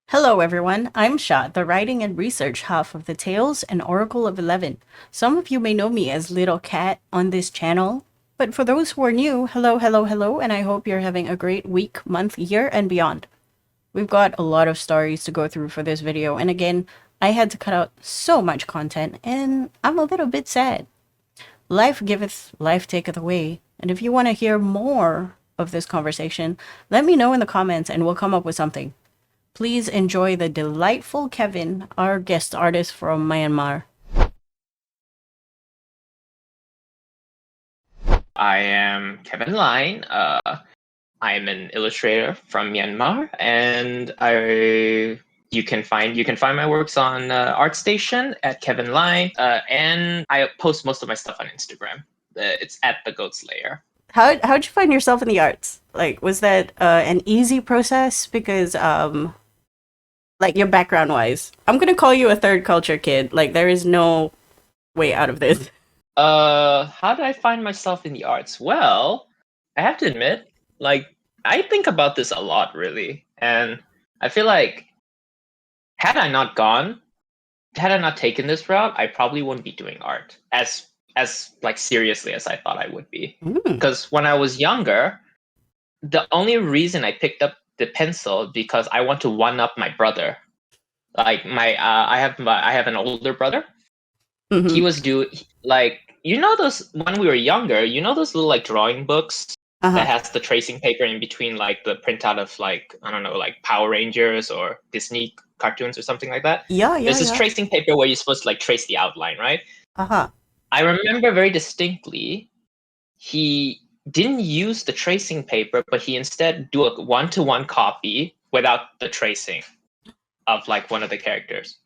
Hello, everyone. I'm Sha, the writing and research half of the Tales and Oracle of 11. Some of you may know me as Little Cat on this channel, but for those who are new, hello, hello, hello, and I hope you're having a great week, month, year, and beyond. We've got a lot of stories to go through for this video, and again, I had to cut out so much content, and I'm a little bit sad. Life giveth, life taketh away, and if you want to hear more of this conversation, let me know in the comments and we'll come up with something. Please enjoy the delightful Kevin, our guest artist from Myanmar. I am Kevin Line. I am an illustrator from Myanmar, and you can find my works on ArtStation at Kevin Line, and I post most of my stuff on Instagram. It's at the Goat Slayer. How'd you find yourself in the arts? Like, was that an easy process? Because like your background wise, I'm gonna call you a third culture kid. Like, there is no way out of this. How did I find myself in the arts? Well, I have to admit, like, I think about this a lot, really, and I feel like had I not gone, had I not taken this route, I probably wouldn't be doing art as like seriously as I thought I would be. Mm. Because when I was younger, the only reason I picked up the pencil because I want to one up my brother. Like I have an older brother. He Mm-hmm. was like those when we were younger. You know those little like drawing books that Uh-huh. has the tracing paper in between, like the printout of like I don't know, like Power Rangers or Disney cartoons or something like that. Yeah, yeah, There's this yeah. tracing paper where you're supposed to like trace the outline, right? Uh-huh. I remember very distinctly he didn't use the tracing paper, but he instead do a one-to-one copy without the tracing of like one of the characters.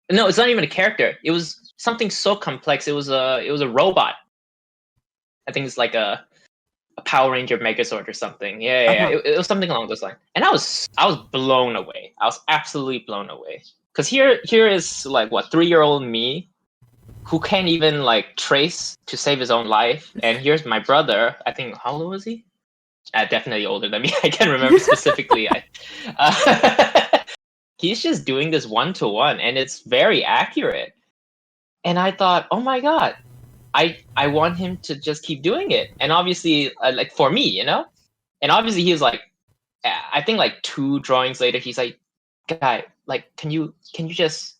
No, it's not even a character. It was something so complex. It was a robot. I think it's like a Power Ranger Megazord or something. Yeah. Uh-huh. It was something along those lines. And I was blown away. I was absolutely blown away. Because here is like what 3-year-old me who can't even like trace to save his own life, and here's my brother. I think how old was he? Definitely older than me. I can't remember specifically. He's just doing this one-to-one, and it's very accurate. And I thought, oh my god, I want him to just keep doing it. And obviously, like for me, and obviously he was like, I think like 2 drawings later, he's like, guy, like, can you just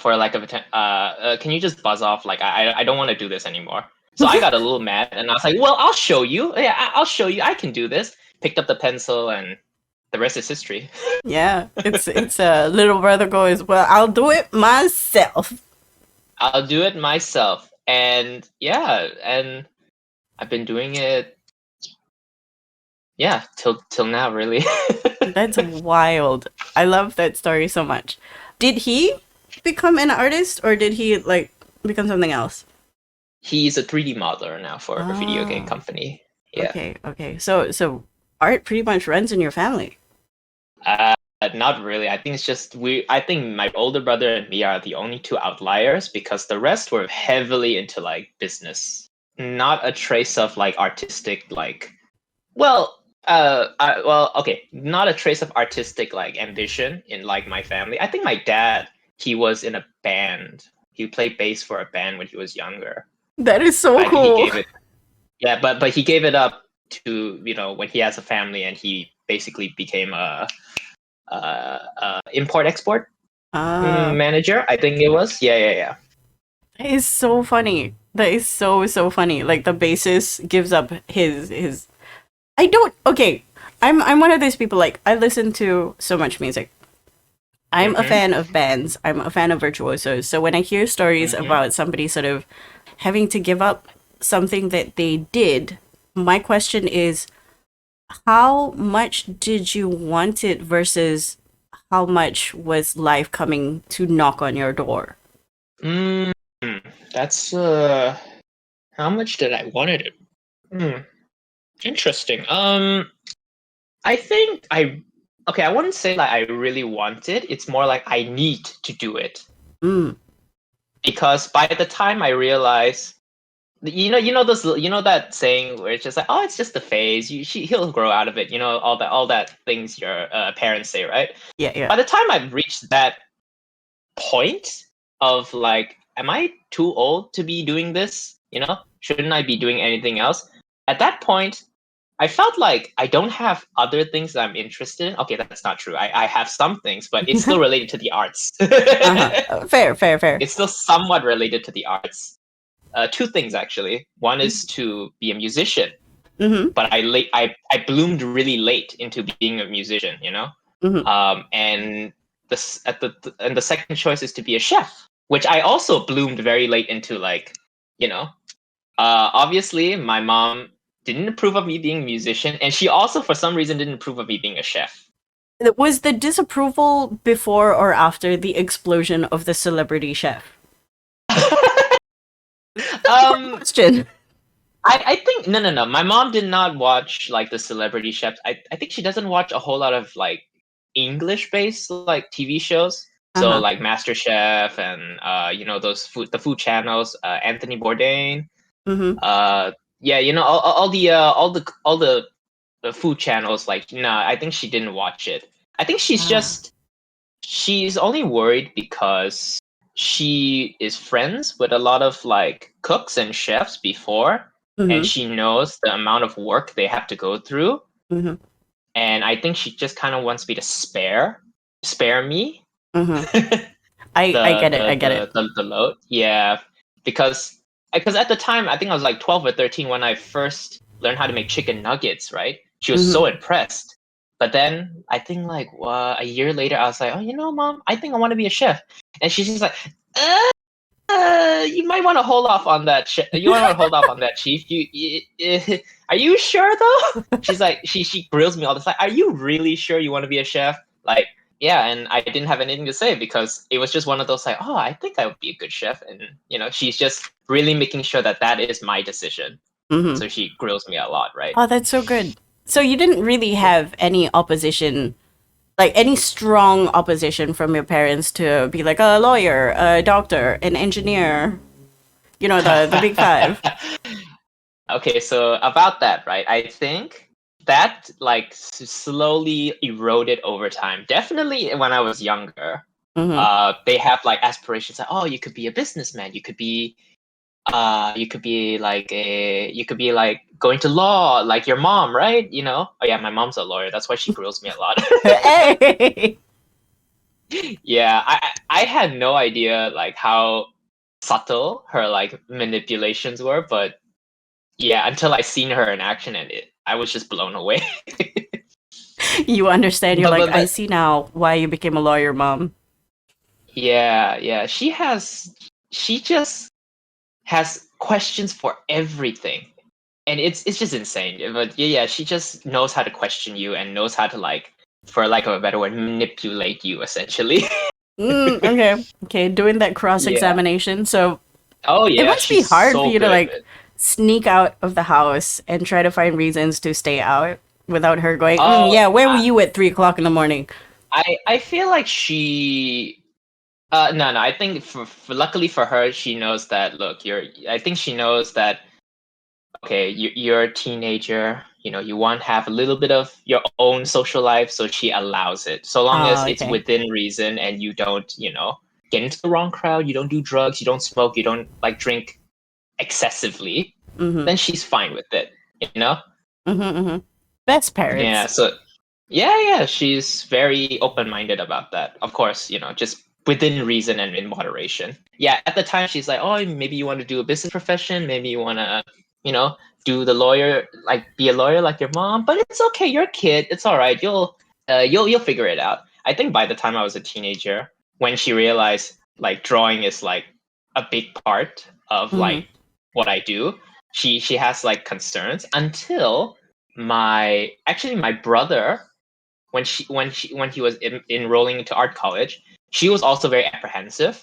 for lack of attention, can you just buzz off? Like, I don't want to do this anymore. So I got a little mad, and I was like, well, I'll show you. Yeah, I'll show you. I can do this. Picked up the pencil, and the rest is history. Yeah. It's a little brother goes, well, I'll do it myself. I'll do it myself, and yeah, and I've been doing it, yeah, till now, really. That's wild. I love that story so much. Did he become an artist or did he like become something else? He's a 3D modeler now for a video game Ah, company. Yeah. okay, okay. So art pretty much runs in your family. Uh, Not really. I think it's just we. I think my older brother and me are the only 2 outliers because the rest were heavily into like business. Not a trace of like artistic like. Okay. Not a trace of artistic like ambition in like my family. I think my dad, he was in a band. He played bass for a band when he was younger. That is so I think he cool. gave it. Yeah, but he gave it up to when he has a family, and he basically became a import export Ah, manager. I think it was. Yeah. that is so funny. That is so funny. Like the bassist gives up his I don't okay. I'm one of those people like I listen to so much music. I'm a Mhm. fan of bands. I'm a fan of virtuosos. So when I hear stories Mhm. about somebody sort of having to give up something that they did, my question is how much did you want it versus how much was life coming to knock on your door? Mm, that's how much did I wanted it? Hmm. Interesting. I think I okay. I wouldn't say like I really want it. It's more like I need to do it Mm, because by the time I realize that saying where it's just like, oh, it's just a phase. He'll grow out of it. All that things your parents say, right? Yeah, yeah. By the time I've reached that point of like, am I too old to be doing this? Shouldn't I be doing anything else? At that point, I felt like I don't have other things that I'm interested in. Okay, that's not true. I have some things, but it's still related to the arts. Fair, fair, fair. It's still somewhat related to the arts. Two things actually. One is to be a musician, Mm-hmm. but I bloomed really late into being a musician. Mm-hmm. And the second choice is to be a chef, which I also bloomed very late into. Like, obviously my mom didn't approve of me being a musician, and she also for some reason didn't approve of me being a chef. Was the disapproval before or after the explosion of the celebrity chef? um Question. I think no. My mom did not watch like the celebrity chefs. I think she doesn't watch a whole lot of like English based like TV shows. So Uh-huh. like Master Chef and those the food channels, Anthony Bourdain. Mm-hmm. Uh yeah, all the food channels. Like, no, I think she didn't watch it. I think Ah. she's only worried because she is friends with a lot of like cooks and chefs before, and Mm-hmm. she knows the amount of work they have to go through. Mm-hmm. And I think she just kind of wants me to spare me Mm-hmm. the, I get it. I the get it. the the load. Yeah, because at the time I think I was like 12 or 13 when I first learned how to make chicken nuggets. Right, she was so Mm-hmm. impressed. But then I think like a year later, I was like, oh, mom, I think I want to be a chef. And she's just like, you might want to hold off on that. You want to hold off on that, chief. Are you sure though? She's like, she grills me all the time. Are you really sure you want to be a chef? Like, yeah. And I didn't have anything to say because it was just one of those like, oh, I think I would be a good chef. And she's just really making sure that that is my decision. Mm-hmm. So she grills me a lot, right? Oh, that's so good. So you didn't really Yeah. have any opposition, like any strong opposition from your parents to be like a lawyer, a doctor, an engineer, the big five. Okay, so about that, right? I think that like slowly eroded over time. Definitely when I was younger, Mm-hmm. they have like aspirations like, oh, you could be a businessman. You could be like going to law like your mom, right? Oh yeah, my mom's a lawyer. That's why she grills me a lot. Hey! Yeah, I had no idea like how subtle her like manipulations were, but yeah, until I seen her in action, and I was just blown away. You understand. You're but, like, but I but see now why you became a lawyer, mom. yeah, she just has questions for everything, and it's just insane. But yeah, she just knows how to question you and knows how to like, for lack of a better word, manipulate you essentially. Okay. Okay. Doing that cross Yeah. examination. So Oh it yeah, must be she's hard for so you to good. like sneak out of the house and try to find reasons to stay out without her going, Oh, yeah, where were you at 3 o'clock in the morning? I feel like she no, I think for luckily for her, she knows that look, I think she knows that okay, you're a teenager, you want to have a little bit of your own social life, so she allows it. So long as Oh, it's okay. within reason and you don't, get into the wrong crowd, you don't do drugs, you don't smoke, you don't like drink excessively, Mm-hmm. then she's fine with it, you know? Mm-hmm. Mm-hmm. Best Yeah, parents. so yeah, she's very open-minded about that. Of course, just within reason and in moderation. Yeah, at the time she's like, "Oh, maybe you want to do a business profession, maybe you want to, you know, do the lawyer, like be a lawyer like your mom, but it's okay, you're a kid. It's all right. You'll figure it out." I think by the time I was a teenager, when she realized like drawing is like a big part of Mm-hmm. like what I do, she has like concerns until my brother, when he was enrolling into art college, she was also very apprehensive,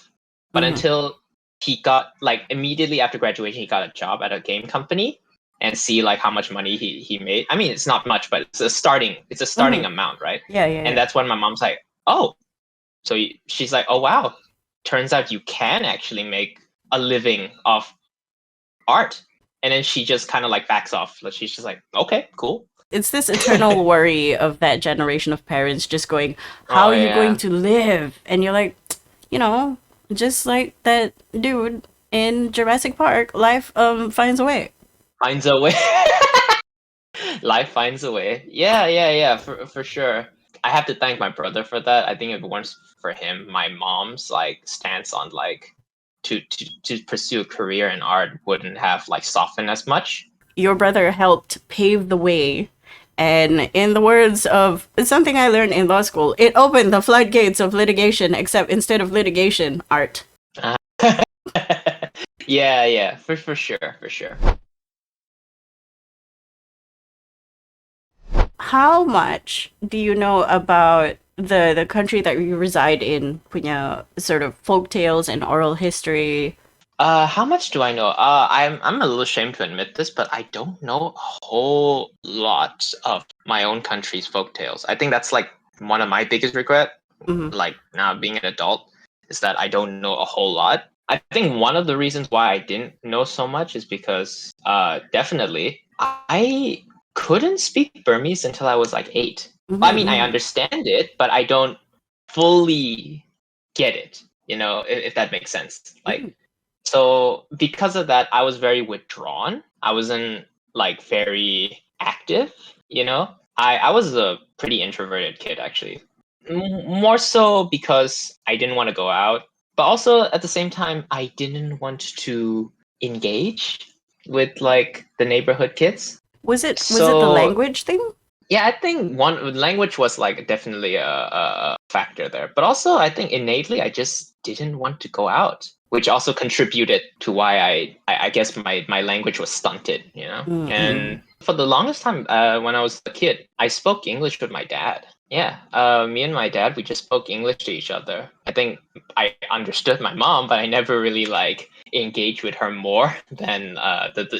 but Mm-hmm. until he got like immediately after graduation he got a job at a game company and see like how much money he made. I mean, it's not much, but it's a starting Mm-hmm. amount, right? Yeah, yeah, And yeah. that's when my mom's like, oh, so she's like, oh wow, turns out you can actually make a living off art. And then she just kind of like backs off. Like she's just like, okay, cool. It's this eternal worry of that generation of parents just going, how Oh are you going yeah, to live? And you're like, you know, just like that dude in Jurassic Park, life finds a way. finds a way. Life finds a way. Yeah, for sure. I have to thank my brother for that. I think if it weren't for him, my mom's like stance on like to pursue a career in art wouldn't have like softened as much. Your brother helped pave the way. And in the words of something I learned in law school, it opened the floodgates of litigation, except instead of litigation, art. Uh, yeah, for sure, for sure. How much do you know about the country that you reside in, punya sort of folk tales and oral history? How much do I know? I'm a little ashamed to admit this, but I don't know a whole lot of my own country's folktales. I think that's like one of my biggest regret, Mm-hmm. like now being an adult, is that I don't know a whole lot. I think one of the reasons why I didn't know so much is because definitely I couldn't speak Burmese until I was like 8. I mean, I Mm-hmm. understand it, but I don't fully get it, if that makes sense. Mm-hmm. Like, so because of that, I was very withdrawn. I wasn't like very active, you know? I was a pretty introverted kid actually. More so because I didn't want to go out, but also at the same time I didn't want to engage with like the neighborhood kids. Was it the So language thing? yeah, I think one language was like definitely a factor there, but also I think innately I just didn't want to go out, which also contributed to why I guess my language was stunted. Mm-hmm. And for the longest time, when I was a kid, I spoke English with my dad. Yeah, me and my dad, we just spoke English to each other. I think I understood my mom, but I never really like engaged with her more than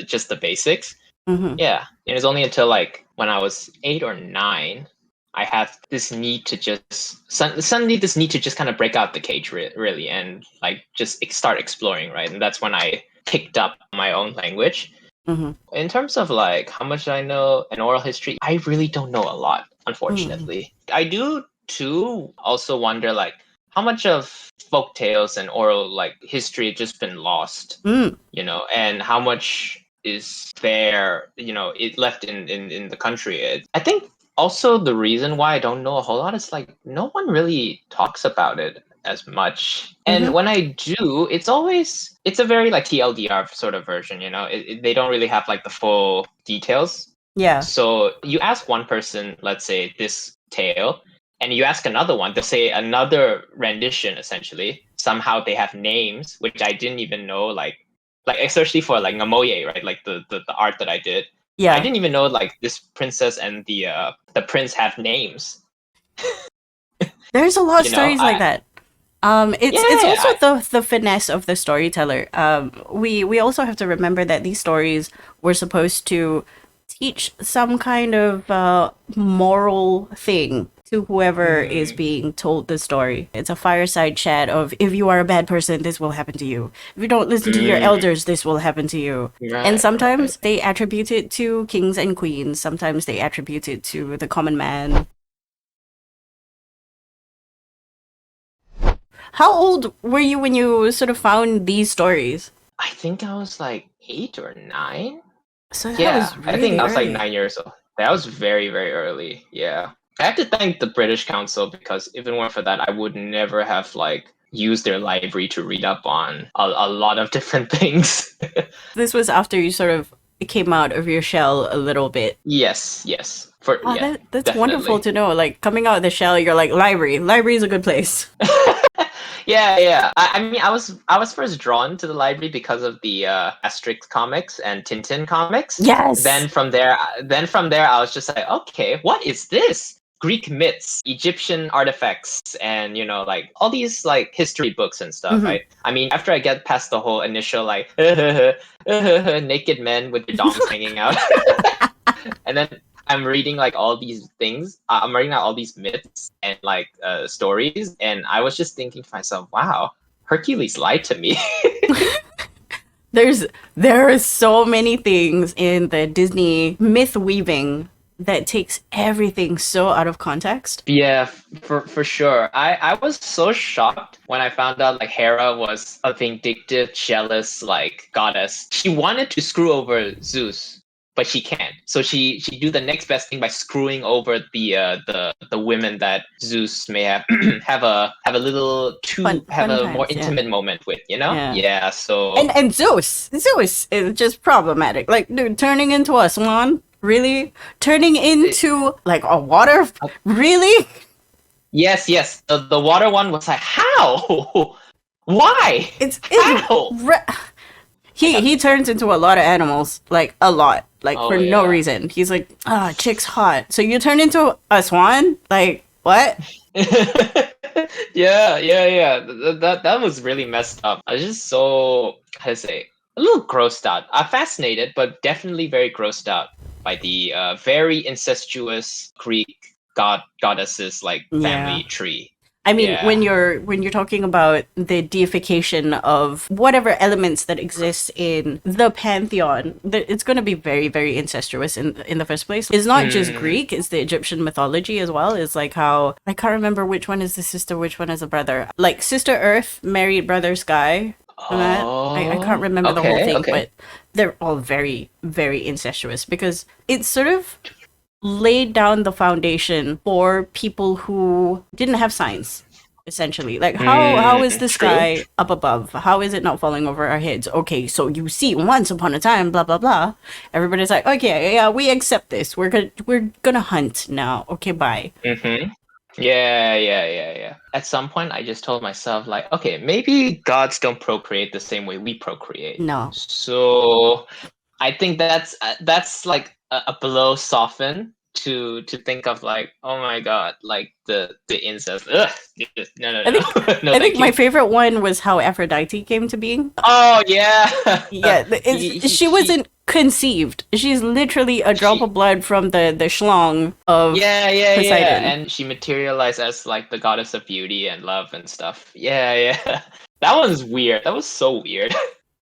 just the basics. Mm-hmm. Yeah, and it's only until like when I was 8 or 9, I had this need to just suddenly this need to just kind of break out the cage, really, and like just start exploring, right? And that's when I picked up my own language. Mm-hmm. In terms of like how much I know in oral history, I really don't know a lot, Mm-hmm. unfortunately. I do too also wonder like how much of folk tales and oral like history has just been lost, Mm. and how much is there, it left in the country. I think also the reason why I don't know a whole lot is like no one really talks about it as much. Mm-hmm. And when I do, it's a very like TLDR sort of version, they don't really have like the full details. Yeah. So you ask one person, let's say this tale, and you ask another one, they'll say another rendition essentially. Somehow they have names, which I didn't even know, like especially for like Ngamoeyeik, right? Like the art that I did. I Yeah. didn't even know like this princess and the prince have names. There's a lot of You know, stories like I that. yeah, It's also I, the finesse of the storyteller. We also have to remember that these stories were supposed to teach some kind of moral thing to whoever is mhm, being told the story. It's a fireside chat of if you are a bad person, this will happen to you. If you don't listen to your mm, elders, this will happen to you. And right, right. sometimes they attribute it to kings and queens. Sometimes they attribute it to the common man. How old were you when you sort of found these stories? I think I was like 8 or 9. So that Yeah, was I think really I was like early. 9 years old. That was very, very early. Yeah. I have to thank the British Council because if it weren't for that, I would never have like used their library to read up on a lot of different things. This was after you sort of came out of your shell a little bit. Yes. For Oh, yeah, that's wonderful definitely. to know. Like coming out of the shell, you're like library. Library is a good place. Yeah. I mean, I was first drawn to the library because of the Asterix comics and Tintin comics. Yes. Then from there, I was just like, okay, what is this? Greek myths, Egyptian artifacts, and like all these like history books and stuff, Hmm. right? I mean, after I get past the whole initial like naked men with their dongs hanging out, and then I'm reading like all these things. I'm reading out all these myths and like stories, and I was just thinking to myself, "Wow, Hercules lied to me." There are so many things in the Disney myth weaving that takes everything so out of context. Yeah, for sure. I was so shocked when I found out like Hera was a vindictive, jealous like goddess. She wanted to screw over Zeus, but she can't. So she do the next best thing by screwing over the women that Zeus may have have a little have Fun a more times, yeah. intimate moment with, you know? Yeah. Yeah, so And Zeus is just problematic. Like, dude, turning into a swan, really? Turning it, into like a water, really? yes. The water one was like, how? Why? It's How? I got he turns into a lot of animals, like a lot, like oh for no yeah. reason. He's like, ah, chick's hot. So you turn into a swan? Like what? Yeah. That was really messed up. I was just so how to say a little grossed out. I'm fascinated, but definitely very grossed out by the very incestuous Greek goddesses like Yeah. family tree. I mean, Yeah. when you're talking about the deification of whatever elements that exist in the pantheon, it's going to be very, very incestuous in the first place. It's not just Mm. Greek; it's the Egyptian mythology as well. It's like how I can't remember which one is the sister, which one is the brother. Like Sister Earth married Brother Sky. And that I can't Oh. remember the whole Okay. thing, Okay. but they're all very, very incestuous because it's sort of laid down the foundation for people who didn't have signs, essentially. Like how is the True. sky up above? How is it not falling over our heads? Okay, so you see once upon a time, blah blah blah. Everybody's like, okay, yeah, we accept this. We're gonna hunt now. Okay, bye. Mm-hmm. Yeah. At some point, I just told myself, like, okay, maybe gods don't procreate the same way we procreate. No. So I think that's like a blow soften to think of like, oh my god, like the incest. Ugh, I think no, no, I think thank my you. favorite one was how Aphrodite came to being. Oh yeah, Yeah, he, he she she wasn't conceived. She's literally a drop she of blood from the schlong of yeah, Poseidon. and she materialized as like the goddess of beauty and love and stuff. Yeah. That one's weird. That was so weird.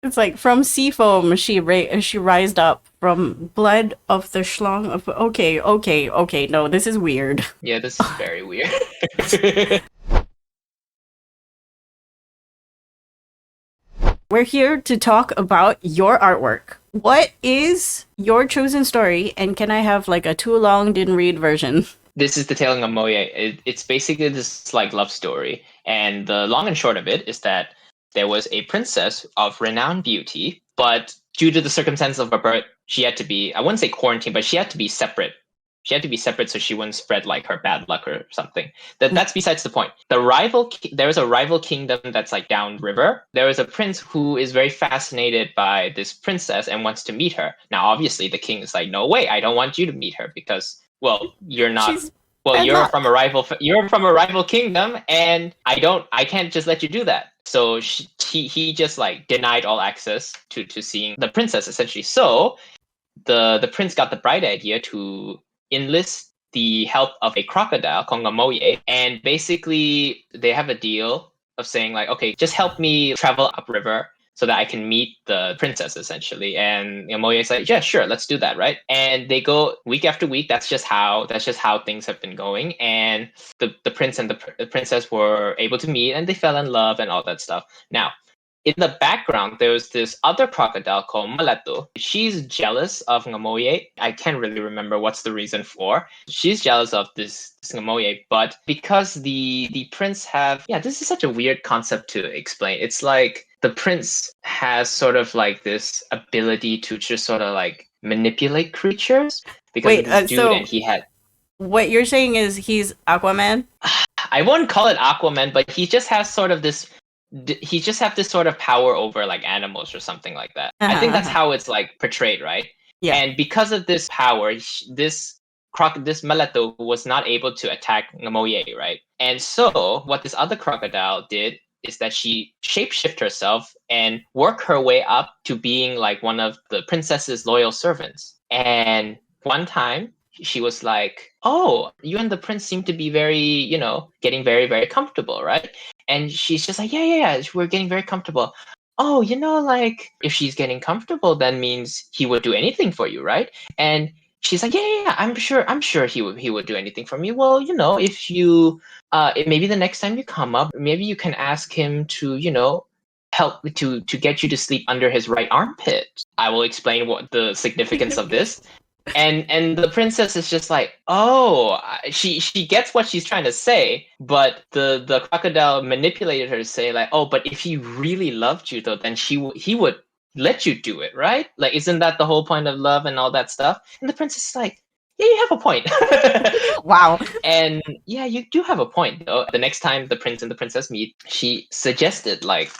It's like from sea foam, she rised up from blood of the schlong of. Okay. No, this is weird. Yeah, this is very weird. We're here to talk about your artwork. What is your chosen story, and can I have like a too long didn't read version? This is the tale of Ngamoeyeik. It's basically this like love story, and the long and short of it is that there was a princess of renowned beauty, but due to the circumstance of her birth, she had to be, I wouldn't say quarantined, but she had to be separate. She had to be separate so she wouldn't spread like her bad luck or something. That's besides the point. There is a rival kingdom that's like downriver. There is a prince who is very fascinated by this princess and wants to meet her. Now, obviously, the king is like, no way, I don't want you to meet her because, well, you're not. She's Well, bad luck. You're from a rival kingdom, and I can't just let you do that. So he just like denied all access to seeing the princess essentially. So the prince got the bright idea to enlist the help of a crocodile called Ngamoye, and basically they have a deal of saying like, okay, just help me travel upriver so that I can meet the princess essentially. And Ngamoye is like, yeah, sure, let's do that, right? And they go week after week. That's just how things have been going. And the prince and the princess were able to meet, and they fell in love and all that stuff. Now, in the background, there's this other crocodile called Malato. She's jealous of Ngamoye. I can't really remember what's the reason for. She's jealous of this Ngamoye, but because the prince have, yeah, this is such a weird concept to explain. It's like the prince has sort of like this ability to just sort of like manipulate creatures because of Wait, this dude, and so he had, what you're saying is he's Aquaman? I won't call it Aquaman, but he just have this sort of power over like animals or something like that. I think that's Uh-huh. how it's like portrayed, right? Yeah. And because of this power, this Meleto was not able to attack Ngamoye, right? And so what this other crocodile did is that she shapeshift herself and work her way up to being like one of the princess's loyal servants. And one time she was like, "Oh, you and the prince seem to be very, getting very, very comfortable, right?" And she's just like, yeah, we're getting very comfortable. oh, like if she's getting comfortable, that means he would do anything for you, right? And she's like, yeah, I'm sure he would do anything for me. Well, if you maybe the next time you come up, maybe you can ask him to, help to get you to sleep under his right armpit. I will explain what the significance of this. And the princess is just like, oh, she gets what she's trying to say, but the crocodile manipulated her to say like, oh, but if he really loved you though, then he would let you do it, right? Like, isn't that the whole point of love and all that stuff? And the princess is like, yeah, you have a point. Wow. And yeah, you do have a point though. The next time the prince and the princess meet, she suggested like,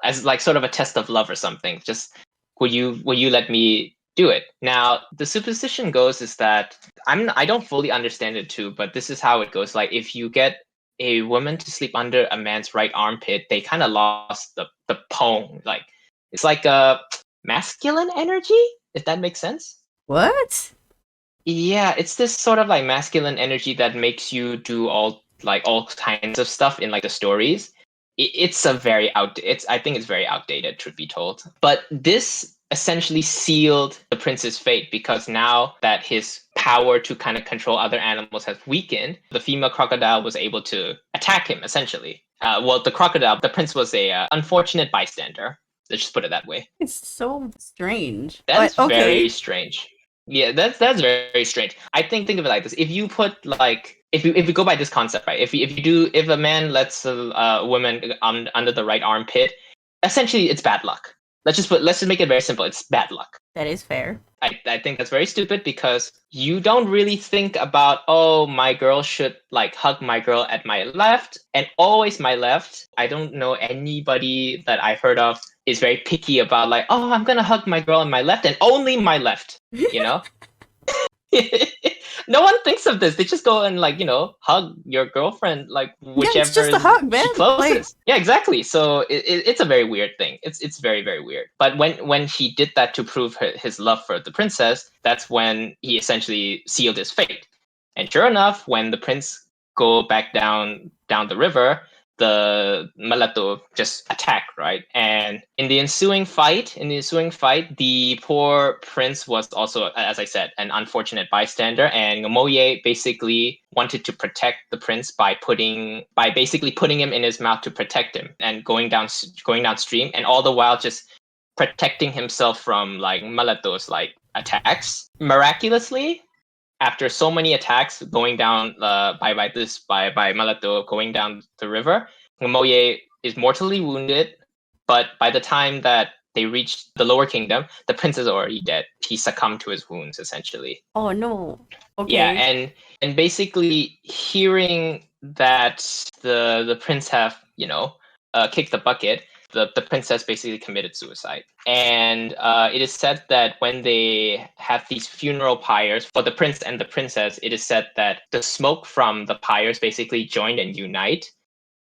as like sort of a test of love or something, just will you let me do it? Now the superstition goes is that I don't fully understand it too, but this is how it goes. Like if you get a woman to sleep under a man's right armpit, they kind of lost the pong. Like it's like a masculine energy, if that makes sense. What? Yeah, it's this sort of like masculine energy that makes you do all kinds of stuff in like the stories. It's a very I think it's very outdated, truth be told. But this essentially sealed the prince's fate because now that his power to kind of control other animals has weakened, the female crocodile was able to attack him essentially. Well, the prince was a unfortunate bystander. Let's just put it that way. It's so strange. That But is very okay. strange. Yeah, that's very strange. I think of it like this: if you put like if you go by this concept, right? If a man lets a woman under the right armpit, essentially it's bad luck. Let's just make it very simple. It's bad luck. That is fair. I think that's very stupid because you don't really think about, oh, my girl should like hug my girl at my left and always my left. I don't know anybody that I've heard of is very picky about like, oh, I'm gonna hug my girl on my left and only my left, you know? No one thinks of this. They just go and like, hug your girlfriend like Yeah, it's whichever just a hug, man. she Like, closest. Yeah, exactly. So it's a very weird thing. It's very very weird. But when he did that to prove his love for the princess, that's when he essentially sealed his fate. And sure enough, when the prince go back down the river, the Malato just attack, right? And in the ensuing fight, the poor prince was also, as I said, an unfortunate bystander, and Ngamoeyeik basically wanted to protect the prince by basically putting him in his mouth to protect him and going downstream, and all the while just protecting himself from like Malato's like attacks. Miraculously, after so many attacks going down by Malato going down the river, Ngamoeyeik is mortally wounded. But by the time that they reach the lower kingdom, the prince is already dead. He succumbed to his wounds essentially. oh no. Yeah, Okay. and basically hearing that the prince have kicked the bucket, the princess basically committed suicide. And it is said that when they have these funeral pyres for the prince and the princess, it is said that the smoke from the pyres basically join and unite,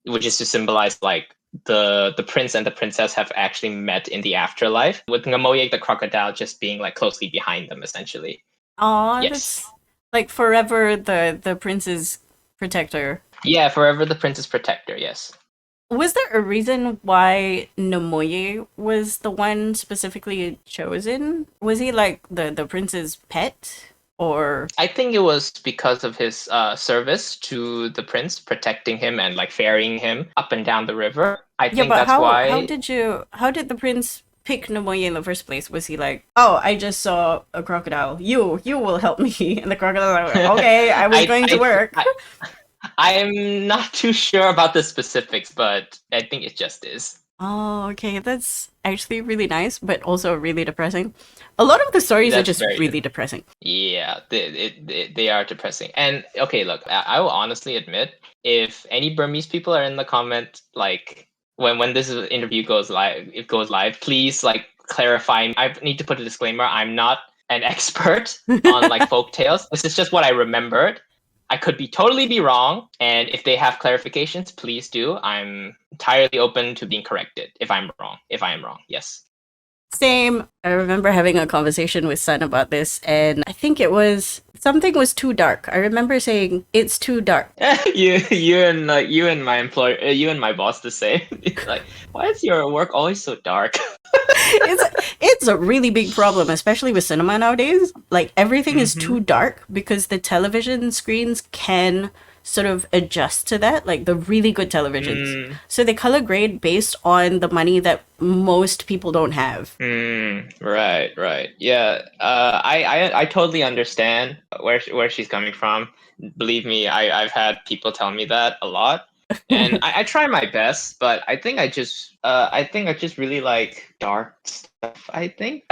which is to symbolize like the prince and the princess have actually met in the afterlife, with Ngamoeyeik the crocodile just being like closely behind them essentially. Aw, Yes. that's like forever the prince's protector. Yeah, forever the prince's protector, yes. Was there a reason why Nomoye was the one specifically chosen? Was he like the prince's pet? Or I think it was because of his service to the prince, protecting him and like ferrying him up and down the river. I yeah, think but that's how why. did the prince pick Nomoye in the first place? Was he like, oh, I just saw a crocodile. You will help me, and the crocodile like, okay, I was I, going to I, work. I'm not too sure about the specifics, but I think it just is. Oh, okay, that's actually really nice, but also really depressing. A lot of the stories are That's just very really depressing. Yeah, they are depressing. And okay, look, I will honestly admit, if any Burmese people are in the comment, like when this interview goes live, please like clarify. I need to put a disclaimer. I'm not an expert on like folk tales. This is just what I remembered. I could totally be wrong, and if they have clarifications, please do. I'm entirely open to being corrected if I'm wrong. If I am wrong, yes. Same. I remember having a conversation with Sun about this, and I think it was something was too dark. I remember saying it's too dark. You and my employer, you and my boss the same. Like, why is your work always so dark? It's a really big problem, especially with cinema nowadays. Like everything is Mm-hmm. too dark because the television screens can sort of adjust to that, like the really good televisions. Mm, So they color grade based on the money that most people don't have. right, right. Yeah. I totally understand where she's coming from. Believe me, I've had people tell me that a lot. And I try my best, but I think I just really like dark stuff, I think.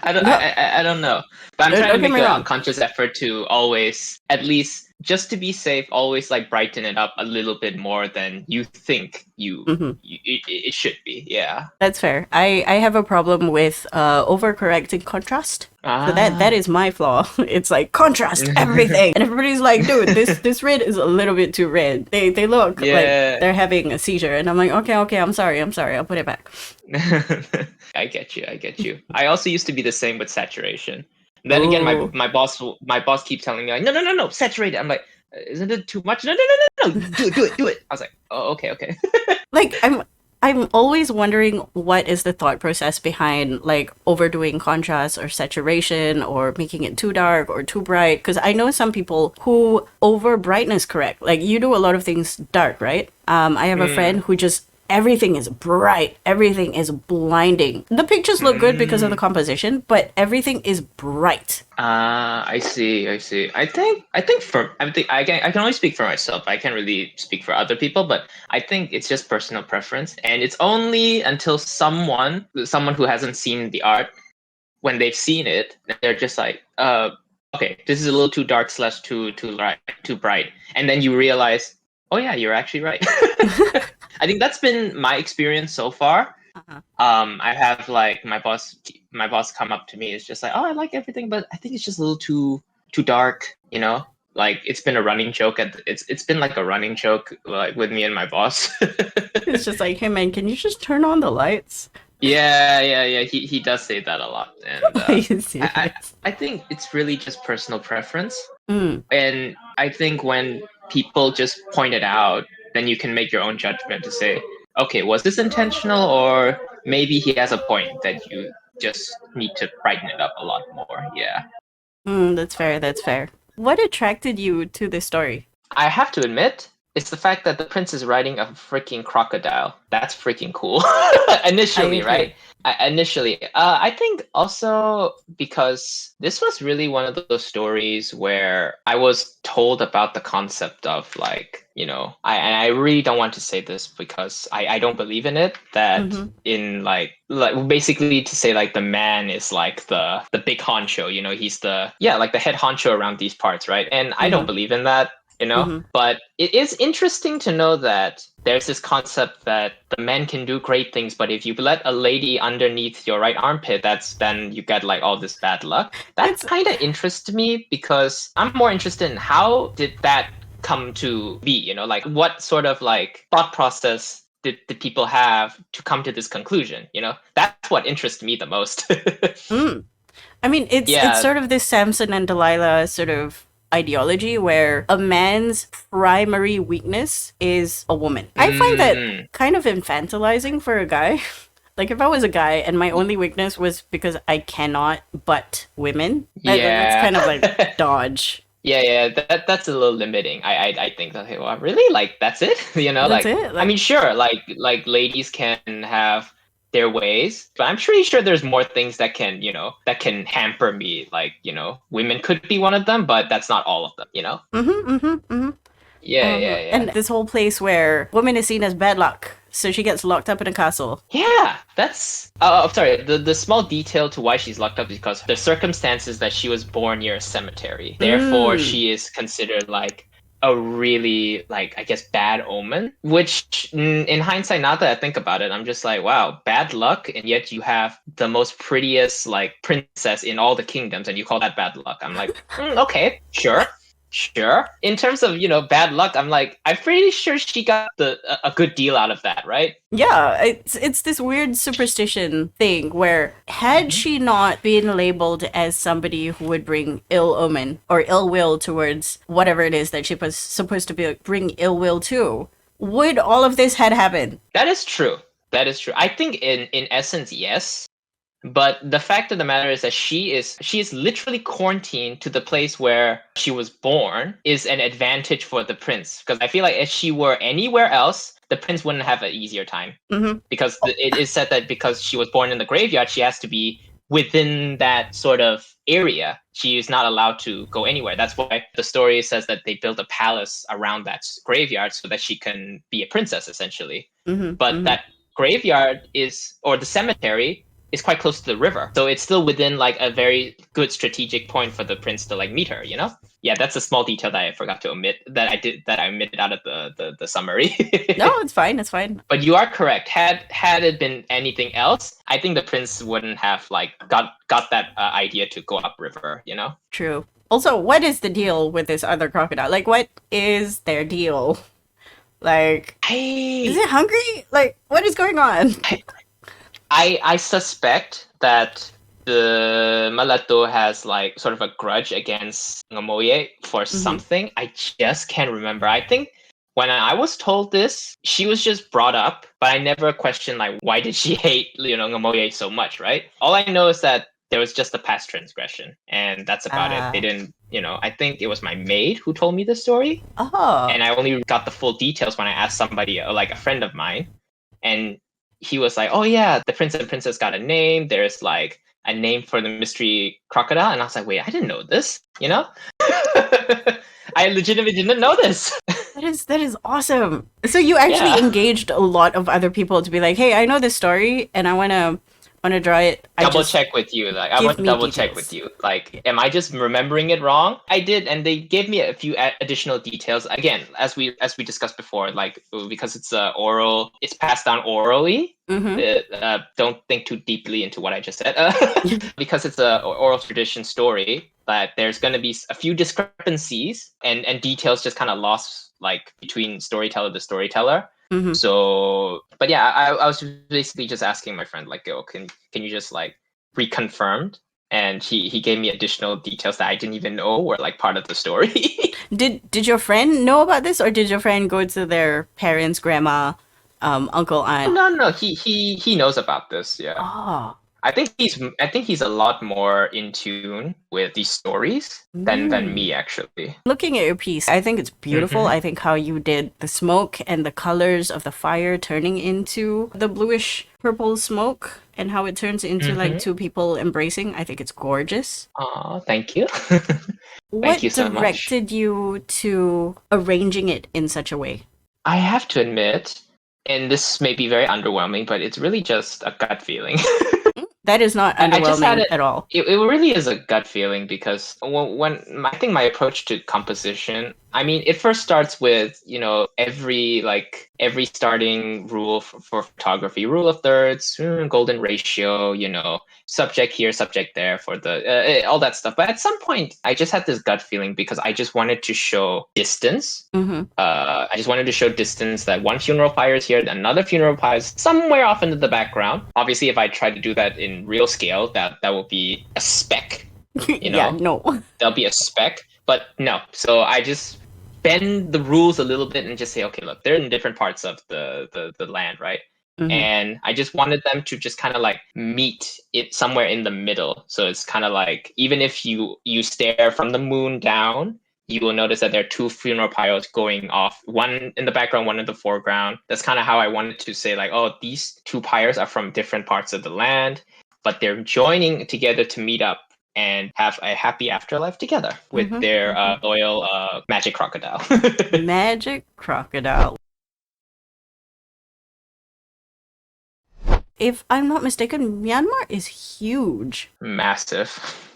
No, I don't know. But I'm trying to don't get make me a wrong. conscious effort to always, at least just to be safe, always like brighten it up a little bit more than you think Mhm. it should be. Yeah. That's fair. I have a problem with overcorrecting contrast. So that Ah. is my flaw. It's like contrast everything, and everybody's like, "Dude, this red is a little bit too red." They look like Yeah. they're having a seizure, and I'm like, "Okay, okay, I'm sorry, I'll put it back." I get you. I get you. I also used to be the same with saturation. Then again, Oh, my boss keeps telling me like, no, no, no, no, saturate it. I'm like, isn't it too much? No, no, no, no, no, do it, do it, do it. I was like, oh, okay, okay. like I'm always wondering what is the thought process behind like overdoing contrast or saturation or making it too dark or too bright. Because I know some people who over brightness correct. Like you do a lot of things dark, right? I have a friend Mm, who just everything is bright, everything is blinding. The pictures look good because of the mm. composition, but everything is bright. I see. I see. I can only speak for myself. I can't really speak for other people, but I think it's just personal preference, and it's only until someone who hasn't seen the art, when they've seen it, they're just like, okay, this is a little too dark slash too bright, and then you realize, oh yeah, you're actually right. I think that's been my experience so far. Uh-huh. I have like my boss come up to me, is just like, oh, I like everything, but I think it's just a little too dark, you know. Like it's been a running joke it's been like a running joke like with me and my boss. It's just like, hey man, can you just turn on the lights? Yeah. He does say that a lot, and Are you I, I serious? I think it's really just personal preference, Mm. and I think when people just point it out, then you can make your own judgment to say, okay, was this intentional, or maybe he has a point that you just need to brighten it up a lot more. Yeah. That's fair. That's fair. What attracted you to this story? I have to admit, it's the fact that the prince is riding a freaking crocodile. That's freaking cool. I Initially, right? agree. Initially, I think also because this was really one of those stories where I was told about the concept of like, and I really don't want to say this because I don't believe in it. That Mm-hmm. in like basically to say like the man is like the big honcho. He's like the head honcho around these parts, right? And I don't Mm-hmm. believe in that. Mm-hmm. But it is interesting to know that there's this concept that the men can do great things, but if you let a lady underneath your right armpit, then you get like all this bad luck. That It's kind of interests me because I'm more interested in how did that come to be, like what sort of like thought process did people have to come to this conclusion, That's what interests me the most. mm. I mean, it's Yeah. sort of this Samson and Delilah sort of ideology where a man's primary weakness is a woman. I find that Mm, kind of infantilizing for a guy. Like if I was a guy and my only weakness was because I cannot butt women, that's yeah. kind of like dodge. Yeah, that's a little limiting. I think, okay, well, really, like that's it, That's like it. I Like mean, sure, like ladies can have their ways, but I'm pretty sure there's more things that can hamper me. Like women could be one of them, but that's not all of them. mm-hmm, mm-hmm, mm-hmm. Yeah. And this whole place where woman is seen as bad luck, so she gets locked up in a castle. Yeah, that's. Sorry. The small detail to why she's locked up is because the circumstances that she was born near a cemetery. Therefore, Mm. she is considered like a really like I guess bad omen. Which, in hindsight, now that I think about it, I'm just like, wow, bad luck, and yet you have the most prettiest like princess in all the kingdoms, and you call that bad luck. I'm like, okay, sure, Sure. In terms of, bad luck, I'm pretty sure she got a good deal out of that, right? Yeah, it's this weird superstition thing where had Mhm. she not been labeled as somebody who would bring ill omen or ill will towards whatever it is that she was supposed to bring ill will to, would all of this had happened? That is true. That is true. I think in essence, yes. But the fact of the matter is that she is literally quarantined to the place where she was born is an advantage for the prince. Because I feel like if she were anywhere else, the prince wouldn't have an easier time. Mm-hmm. Because it is said that because she was born in the graveyard, she has to be within that sort of area. She is not allowed to go anywhere. That's why the story says that they built a palace around that graveyard so that she can be a princess, essentially. Mm-hmm. But Mm-hmm. that graveyard or the cemetery is quite close to the river. So it's still within like a very good strategic point for the prince to like meet her, you know? Yeah, that's a small detail that I forgot to omit that I omitted out of the summary. No, it's fine. It's fine. But you are correct. Had it been anything else, I think the prince wouldn't have like got that idea to go upriver. You know. True. Also, what is the deal with this other crocodile? Like, what is their deal? Like, is I it hungry? Like, what is going on? I suspect that the Malato has like sort of a grudge against Ngamoeyeik for Mm-hmm. something. I just can't remember. I think when I was told this, she was just brought up, but I never questioned like why did she hate Ngamoeyeik so much, right? All I know is that there was just a past transgression, and that's about it. They didn't, I think it was my maid who told me the story, Oh. and I only got the full details when I asked somebody, like a friend of mine, and he was like, "Oh yeah, the prince and princess got a name. There's like a name for the mystery crocodile," and I was like, "Wait, I didn't know this." I legitimately didn't know this. That is awesome. So you actually Yeah. engaged a lot of other people to be like, "Hey, I know this story and I want to draw it. I Double just check with you. Like, I give want to me double check with details." you. Like, am I just remembering it wrong? I did, and they gave me a few additional details. Again, as we discussed before, like because it's oral, it's passed down orally. Mhm. Don't think too deeply into what I just said. Because it's a oral tradition story, but there's going to be a few discrepancies and details just kind of lost, like between storyteller to storyteller. Mhm. So, but yeah, I was basically just asking my friend, like, "Yo, can you just like reconfirmed?" And he gave me additional details that I didn't even know were like part of the story. Did your friend know about this or did your friend go to their parents, grandma, uncle, aunt? No, no, he knows about this. Yeah. Oh. I think he's a lot more in tune with these stories than Mm. me actually. Looking at your piece, I think it's beautiful. Mm-hmm. I think how you did the smoke and the colors of the fire turning into the bluish purple smoke and how it turns into like Mm-hmm. two people embracing. I think it's gorgeous. Oh, thank you. Thank you What so much. directed you to arranging it in such a way? I have to admit, and this may be very underwhelming, but it's really just a gut feeling. That is not I just had underwhelming it. at all. It really is a gut feeling because when I think my approach to composition, I mean, it first starts with every starting rule for photography, rule of thirds, golden ratio, subject here, subject there for all that stuff. But at some point, I just had this gut feeling because I just wanted to show distance. Mm-hmm. I just wanted to show distance that one funeral pyre is here, another funeral pyre is somewhere off into the background. Obviously, if I try to do that in real scale, that will be a speck. Yeah, no. There'll be a speck. But no, so I just bend the rules a little bit and just say, okay, look, they're in different parts of the land, right? Mm-hmm. And I just wanted them to just kind of like meet it somewhere in the middle. So it's kind of like even if you stare from the moon down, you will notice that there are two funeral pyres going off, one in the background, one in the foreground. That's kind of how I wanted to say, like, oh, these two pyres are from different parts of the land, but they're joining together to meet up and have a happy afterlife together with Mm-hmm. their Mm-hmm. loyal magic crocodile. Magic crocodile. If I'm not mistaken, Myanmar is huge, Massive.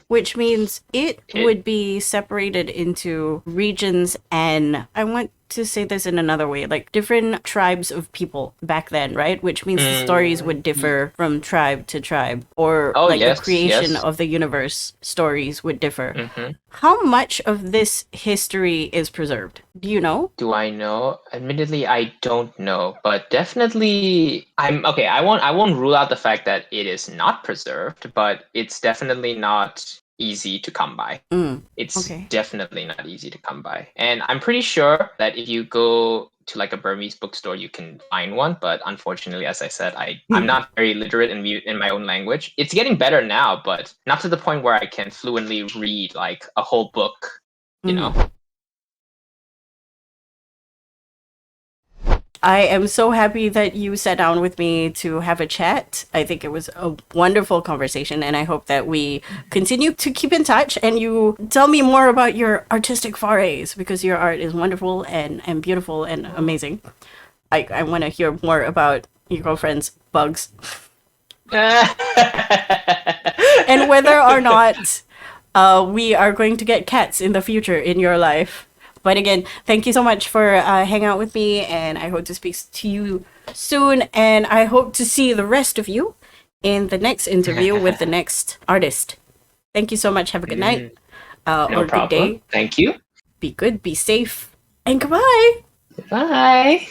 which means it It, would be separated into regions and I want to say this in another way, like different tribes of people back then, right? Which means the stories would differ from tribe to tribe, or Oh, like the yes, creation yes. of the universe stories would differ. Hmm. How much of this history is preserved? Do you know? Do I know? Admittedly, I don't know, but definitely I'm okay. I won't rule out the fact that it is not preserved, but it's definitely not easy to come by. Mm, It's okay. definitely not easy to come by. And I'm pretty sure that if you go to like a Burmese bookstore, you can find one. But unfortunately, as I said, I'm not very literate in my own language. It's getting better now, but not to the point where I can fluently read like a whole book, you know? Mhm. I am so happy that you sat down with me to have a chat. I think it was a wonderful conversation, and I hope that we continue to keep in touch and you tell me more about your artistic forays because your art is wonderful and beautiful and amazing. I want to hear more about your girlfriend's bugs and whether or not we are going to get cats in the future in your life. But again, thank you so much for hanging out with me, and I hope to speak to you soon. And I hope to see the rest of you in the next interview with the next artist. Thank you so much. Have a good night No or good problem. day. Thank you. Be good, be safe, and goodbye. Bye.